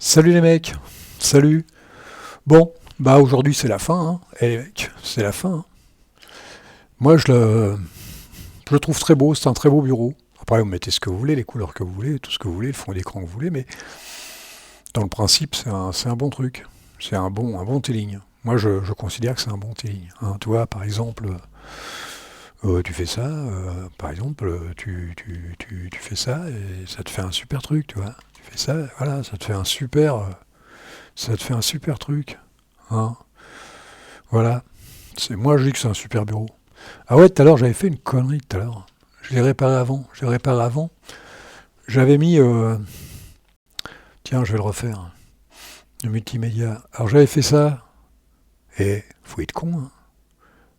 Salut les mecs, salut. Bon, bah aujourd'hui c'est la fin, hein. Eh les mecs, c'est la fin, hein. Moi je le trouve très beau, c'est un très beau bureau. Après vous mettez ce que vous voulez, les couleurs que vous voulez, tout ce que vous voulez, le fond d'écran que vous voulez, mais dans le principe c'est un bon truc. C'est un bon T-Ligne. Moi je considère que c'est un bon T-Ligne, hein. Tu vois, par exemple, tu fais ça, par exemple, tu fais ça et ça te fait un super truc, tu vois. Tu fais ça, voilà, ça te fait un super truc, hein. Voilà. Moi, je dis que c'est un super bureau. Ah ouais, tout à l'heure, j'avais fait une connerie tout à l'heure. Je l'ai réparé avant. J'ai réparé avant. J'avais mis. Tiens, je vais le refaire. Le multimédia. Alors, j'avais fait ça. Et faut être con, hein.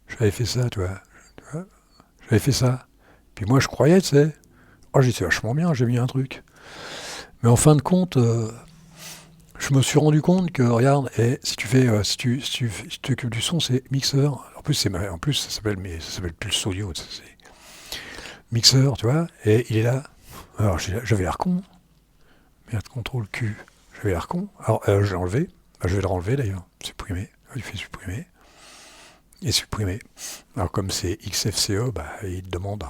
J'avais fait ça, tu vois. Tu vois. J'avais fait ça. Puis moi, je croyais, tu sais. Oh, j'ai dit, c'est vachement bien, j'ai mis un truc. Mais en fin de compte, je me suis rendu compte que, regarde, si tu fais, si tu t'occupes du son, c'est mixeur. En plus, ça s'appelle Pulse Audio. C'est mixeur, tu vois. Et il est là. Alors, j'avais l'air con. Merde, contrôle Q. J'avais l'air con. Alors, j'ai enlevé. Bah, je vais le renlever d'ailleurs. Supprimer. Il fait supprimer. Et supprimer. Alors, comme c'est XFCE, bah, il te demande.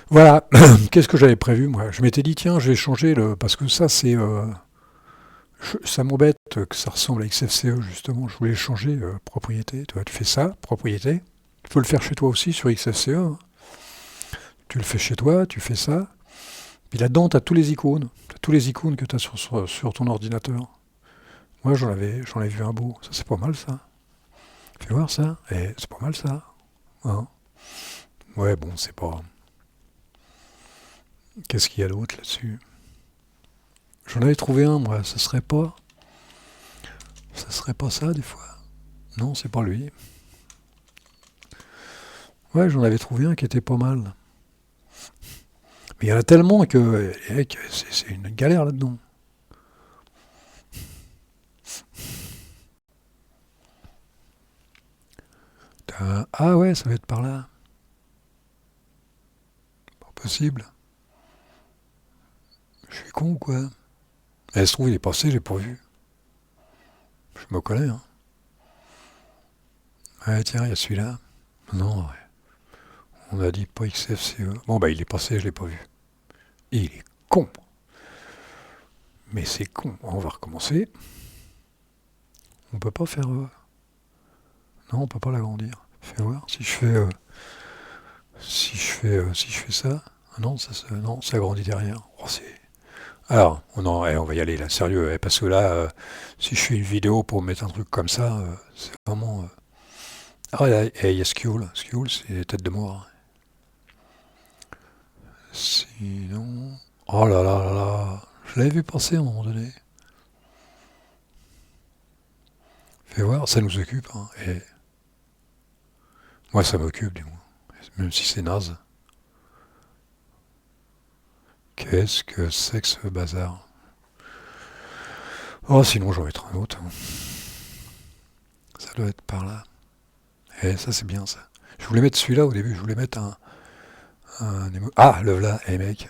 Voilà. Qu'est-ce que j'avais prévu, moi? Je m'étais dit, tiens, je vais changer le. Parce que ça, c'est. Ça m'embête que ça ressemble à XFCE, justement. Je voulais changer propriété. Tu vois, tu fais ça, propriété. Tu peux le faire chez toi aussi sur XFCE, hein. Tu le fais chez toi, tu fais ça. Puis là-dedans, tu as tous les icônes. T'as tous les icônes que tu as sur ton ordinateur. Moi, j'en ai vu un beau. Ça, c'est pas mal, ça. Fais voir ça. C'est pas mal, ça. Hein. Ouais, bon, c'est pas. Qu'est-ce qu'il y a d'autre là-dessus? J'en avais trouvé un, moi. Ça serait pas. Ça serait pas ça, des fois. Non, c'est pas lui. Ouais, j'en avais trouvé un qui était pas mal. Mais il y en a tellement que c'est une galère là-dedans. Ah ouais, ça va être par là. Pas possible. Je suis con ou quoi? Elle se trouve, il est passé, j'ai pas vu. Je me connais, hein. Ouais, tiens, il y a celui-là. Non, ouais. On a dit pas XFCE. Bon, bah, il est passé, je l'ai pas vu. Il est con. Mais c'est con. On va recommencer. On peut pas faire. Non, on peut pas l'agrandir. Fais voir. Si je fais ça. Ah non, non, ça grandit derrière. Oh, alors, on va y aller là, sérieux, parce que là, si je fais une vidéo pour mettre un truc comme ça, c'est vraiment. Ah, là, il y a Skule. Skule, c'est tête de mort. Sinon. Oh là là là là. Je l'avais vu passer à un moment donné. Fais voir, ça nous occupe, hein. Et moi, ça m'occupe, du moins. Même si c'est naze. Qu'est-ce que c'est que ce bazar? Oh, sinon, j'en vais mettre un autre, hein. Ça doit être par là. Ça, c'est bien, ça. Je voulais mettre celui-là au début. Je voulais mettre Ah, le voilà, mec.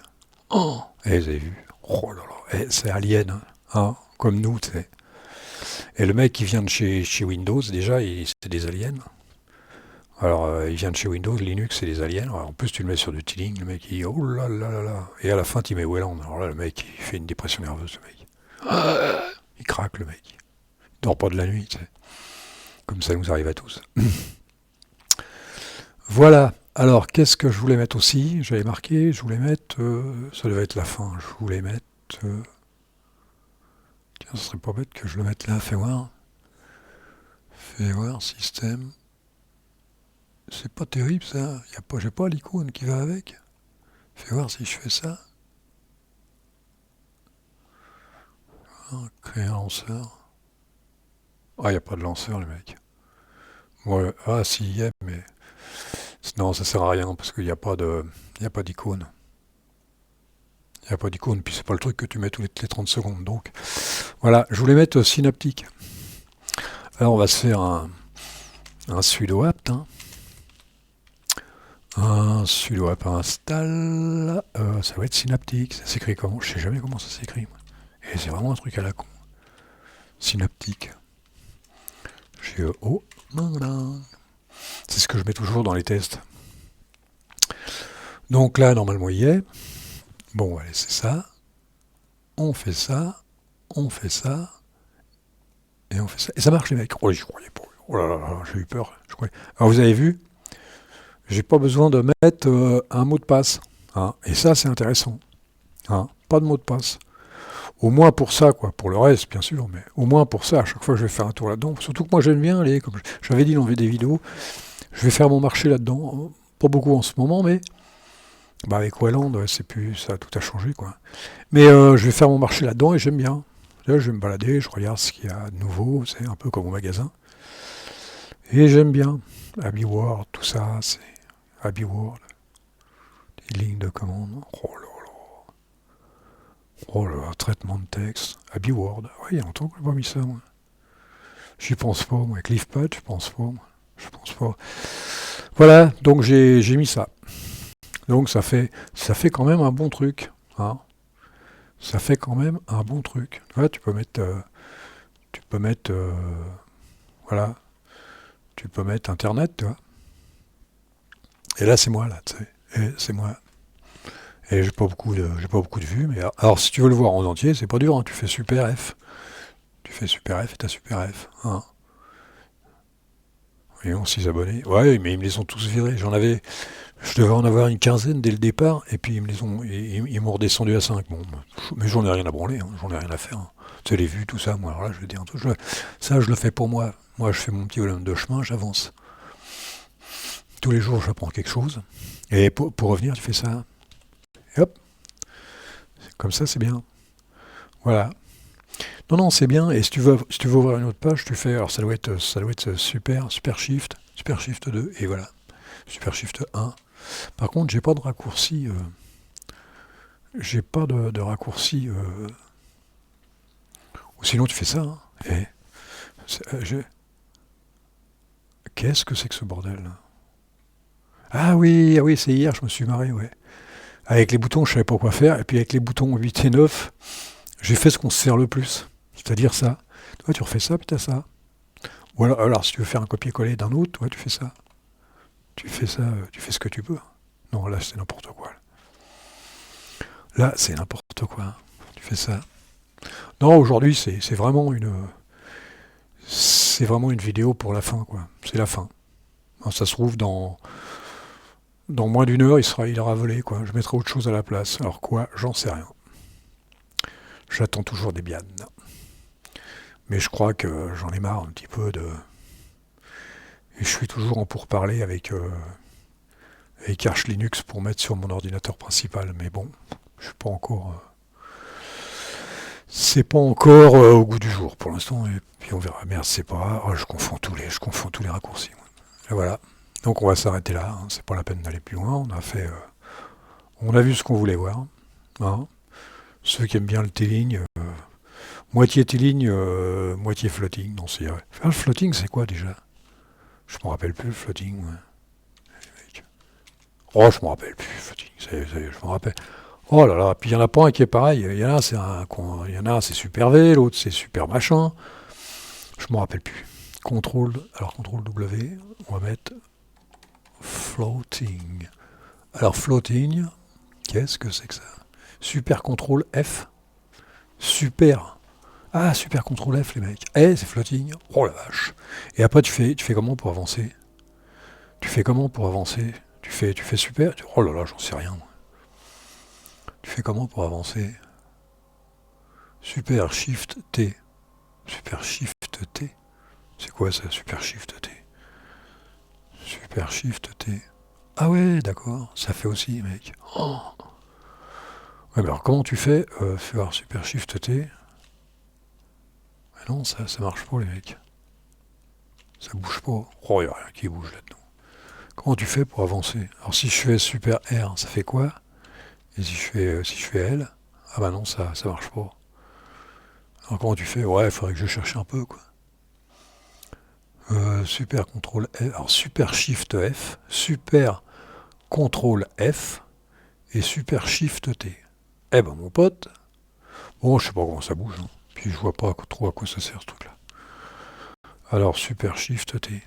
Oh, vous avez vu? Oh là là. C'est Alien, hein, comme nous, tu sais. Et le mec qui vient de chez Windows, déjà, c'est des aliens. Alors, il vient de chez Windows, Linux, c'est des aliens. Alors, en plus, tu le mets sur du Teeling, le mec, il dit oh là là là là. Et à la fin, tu mets Wayland. Alors là, le mec, il fait une dépression nerveuse, le mec. Il craque, le mec. Il dort pas de la nuit, tu sais. Comme ça nous arrive à tous. Voilà. Alors, qu'est-ce que je voulais mettre aussi? J'avais marqué, je voulais mettre. Ça devait être la fin. Je voulais mettre. Tiens, ce serait pas bête que je le mette là. Fais voir. Fais voir, système. C'est pas terrible ça. J'ai pas l'icône qui va avec. Fais voir si je fais ça. Créer un lanceur. Ah, il n'y a pas de lanceur, le mec. Ouais, ah, si, y est, mais. Non, ça sert à rien parce qu'il n'y a pas de. Il n'y a pas d'icône. Il n'y a pas d'icône, puis c'est pas le truc que tu mets tous les 30 secondes. Donc, voilà, je voulais mettre synaptique. Alors, on va se faire un sudo apt, hein. Un sudo apt install. Ça va être synaptique. Ça s'écrit comment? Je sais jamais comment ça s'écrit, moi. Et c'est vraiment un truc à la con. Synaptique. G-E-O. C'est ce que je mets toujours dans les tests. Donc là, normalement, il y est. Bon, allez, c'est ça. On fait ça. On fait ça. Et on fait ça. Et ça marche, les mecs. Oh, j'y croyais pas. Oh là là là, j'ai eu peur. Alors, vous avez vu, j'ai pas besoin de mettre un mot de passe. Hein. Et ça, c'est intéressant. Hein. Pas de mot de passe. Au moins pour ça, quoi. Pour le reste, bien sûr, mais au moins pour ça, à chaque fois que je vais faire un tour là-dedans. Surtout que moi, j'aime bien aller, comme j'avais dit dans des vidéos, je vais faire mon marché là-dedans. Pas beaucoup en ce moment, mais bah avec Wayland, c'est plus, ça tout a changé, quoi. Mais je vais faire mon marché là-dedans et j'aime bien. Là, je vais me balader, je regarde ce qu'il y a de nouveau, c'est un peu comme au magasin. Et j'aime bien. Abbey World, tout ça, c'est Abbey World. Des lignes de commande. Oh là là. Oh là là, traitement de texte. Abbey World. Ouais, il y a longtemps que j'ai pas mis ça, moi. J'y pense pas, moi. CliffPad, je pense pas, moi. Je pense pas. Voilà, donc j'ai mis ça. Donc ça fait quand même un bon truc. Hein. Ça fait quand même un bon truc. Voilà, tu peux mettre, voilà, tu peux mettre Internet, tu vois. Et là, c'est moi, là, tu sais. Et c'est moi. Et j'ai pas beaucoup de vues, mais alors si tu veux le voir en entier, c'est pas dur, hein. Tu fais Super F. Tu fais Super F et t'as Super F. Hein. Et on 6 abonnés. Ouais, mais ils me les ont tous virés. Je devais en avoir une quinzaine dès le départ, et puis ils m'ont redescendu à 5. Bon, mais j'en ai rien à branler, hein. J'en ai rien à faire. Hein. Tu sais, les vues, tout ça, moi, alors là, je vais dire un truc. Ça, je le fais pour moi. Moi, je fais mon petit volume de chemin, j'avance. Tous les jours, j'apprends quelque chose. Et pour revenir, tu fais ça. Et hop. Comme ça, c'est bien. Voilà. Non, c'est bien. Et si tu veux ouvrir une autre page, tu fais. Alors, ça doit être super Shift 2, et voilà. Super Shift 1. Par contre, j'ai pas de raccourci. J'ai pas de raccourci. Ou sinon, tu fais ça. Hein. Et qu'est-ce que c'est que ce bordel là? Ah oui, c'est hier, je me suis marré, ouais. Avec les boutons, je savais pas quoi faire. Et puis avec les boutons 8 et 9, j'ai fait ce qu'on se sert le plus. C'est-à-dire ça. Toi, tu refais ça, puis t'as ça. Ou alors, si tu veux faire un copier-coller d'un autre, toi, tu fais ça. Tu fais ça, tu fais ce que tu peux. Non, là, c'est n'importe quoi. Là, c'est n'importe quoi. Tu fais ça. Non, aujourd'hui, c'est vraiment une vidéo pour la fin, quoi. C'est la fin. Alors, ça se trouve dans moins d'une heure, il aura volé, quoi. Je mettrai autre chose à la place. Alors quoi, j'en sais rien. J'attends toujours des bianes. Mais je crois que j'en ai marre un petit peu de. Et je suis toujours en pourparlers avec Arch Linux pour mettre sur mon ordinateur principal. Mais bon, je suis pas encore. C'est pas encore au goût du jour pour l'instant. Et puis on verra. Merde, c'est pas. Oh, je confonds tous les raccourcis. Et voilà. Donc on va s'arrêter là. Hein. C'est pas la peine d'aller plus loin. On a vu ce qu'on voulait voir. Hein. Ceux qui aiment bien le T-Ligne, moitié T-Ligne, moitié floating. Non, c'est. Le floating, c'est quoi déjà? Je me rappelle plus le floating. Ouais. Oh, je me rappelle plus le floating. Ça y est, je me rappelle. Oh là là, puis il y en a pas un qui est pareil. Il y en a c'est super V, l'autre c'est super machin. Je me rappelle plus. Contrôle W, on va mettre floating. Alors floating, qu'est-ce que c'est que ça? Super contrôle F. Super. Ah, super contrôle F, les mecs. Eh, c'est floating. Oh la vache. Et après, tu fais comment pour avancer? Tu fais comment pour avancer? Tu fais super? Oh là là, j'en sais rien. Tu fais comment pour avancer? Super Shift T. Super Shift T. C'est quoi ça, Super Shift T? Super Shift T. Ah ouais, d'accord. Ça fait aussi, mec. Oh. Ouais, mais alors comment tu fais faire Super Shift T? Non, ça marche pas, les mecs. Ça bouge pas. Oh, il n'y a rien qui bouge là-dedans. Comment tu fais pour avancer? Alors si je fais Super R, ça fait quoi? Et si je fais L, ah bah non, ça marche pas. Alors comment tu fais? Ouais, il faudrait que je cherche un peu, quoi. Super contrôle F, alors Super Shift F, Super contrôle F et Super Shift T. Eh ben mon pote, Bon, je sais pas comment ça bouge. Hein. Puis je vois pas trop à quoi ça sert ce truc-là. Alors, Super Shift T,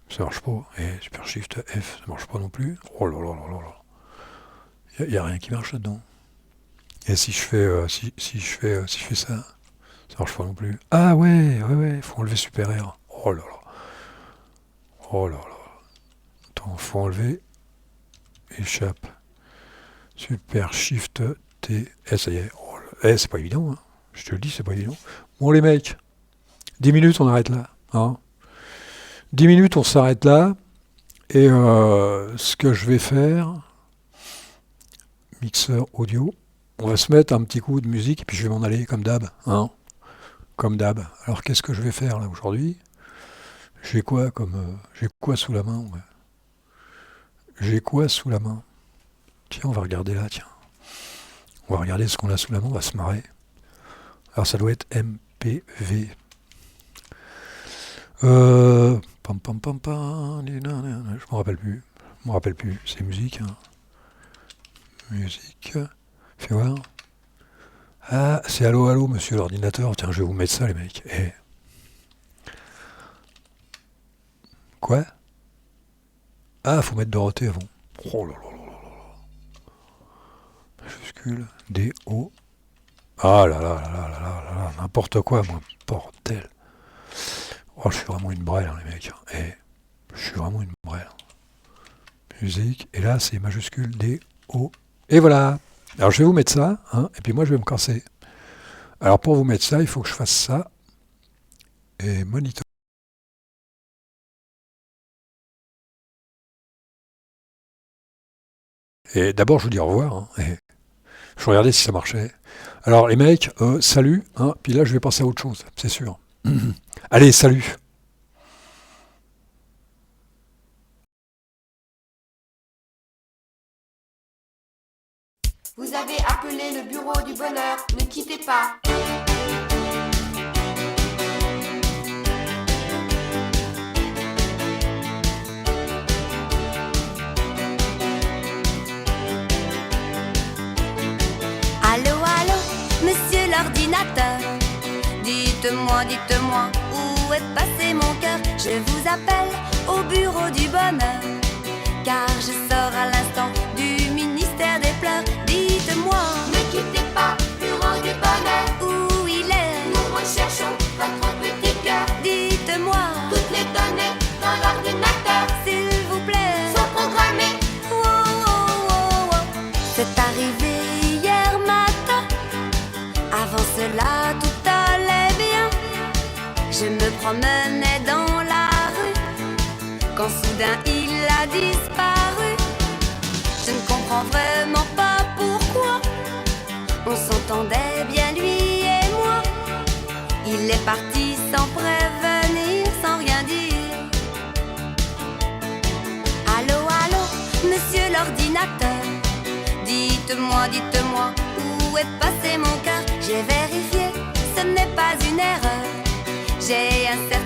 ça marche pas. Et Super Shift F, ça marche pas non plus. Oh là là là là là. Il n'y a rien qui marche là-dedans. Et si je fais, si je fais ça, ça marche pas non plus. Ah ouais, faut enlever Super R. Oh là là. Oh là là. Attends, faut enlever. Échappe. Super Shift T. Eh, ça y est. Oh là. C'est pas évident, hein. Je te le dis, c'est pas évident. Bon, les mecs, 10 minutes, on arrête là. Hein. 10 minutes, on s'arrête là. Et ce que je vais faire, mixeur audio, on va se mettre un petit coup de musique et puis je vais m'en aller comme d'hab. Hein. Comme d'hab. Alors qu'est-ce que je vais faire là aujourd'hui? J'ai quoi comme. J'ai quoi sous la main? Ouais. J'ai quoi sous la main? Tiens, on va regarder là, tiens. On va regarder ce qu'on a sous la main, on va se marrer. Alors ça doit être MPV. Pam pam pam pam. Je m'en rappelle plus. Je m'en rappelle plus. C'est musique. Hein. Musique. Fais voir. Ah, c'est allô allô, monsieur l'ordinateur. Tiens, je vais vous mettre ça, les mecs. Eh. Quoi? Ah, faut mettre Dorothée avant. Oh là là là là là. Majuscule. D-O. Ah là là là là là là là. N'importe quoi, moi. Bordel. Oh, je suis vraiment une brêle, hein, les mecs. Eh. Je suis vraiment une brêle. Musique. Et là, c'est majuscule D-O. Et voilà. Alors, je vais vous mettre ça. Hein, et puis moi, je vais me casser. Alors, pour vous mettre ça, il faut que je fasse ça. Et monitor. Et d'abord, je vous dis au revoir. Hein, et je regardais si ça marchait. Alors, les mecs, salut. Hein, puis là, je vais passer à autre chose, c'est sûr. Allez, salut. Vous avez appelé le bureau du bonheur, ne quittez pas. Allô, allô, monsieur l'ordinateur. Dites-moi, où est passé mon cœur? Je vous appelle au bureau du bonheur, car je sors à l'instant du ministère des pleurs. Dites-moi, Ne quittez pas, bureau du bonheur. où il est? Nous recherchons votre petit cœur. Dites-moi, Toutes les données dans l'ordinateur s'il vous plaît. sont programmées. Oh, oh, oh, oh. C'est arrivé hier matin. Avant cela, tout allait bien. Je me promenais dans la rue, quand soudain il a disparu. Je ne comprends vraiment pas pourquoi. On s'entendait bien lui et moi. Il est parti sans prévenir, sans rien dire. Allô, allô, monsieur l'ordinateur. Dites-moi, où est passé mon cœur? J'ai vérifié, ce n'est pas une erreur. J'ai un certain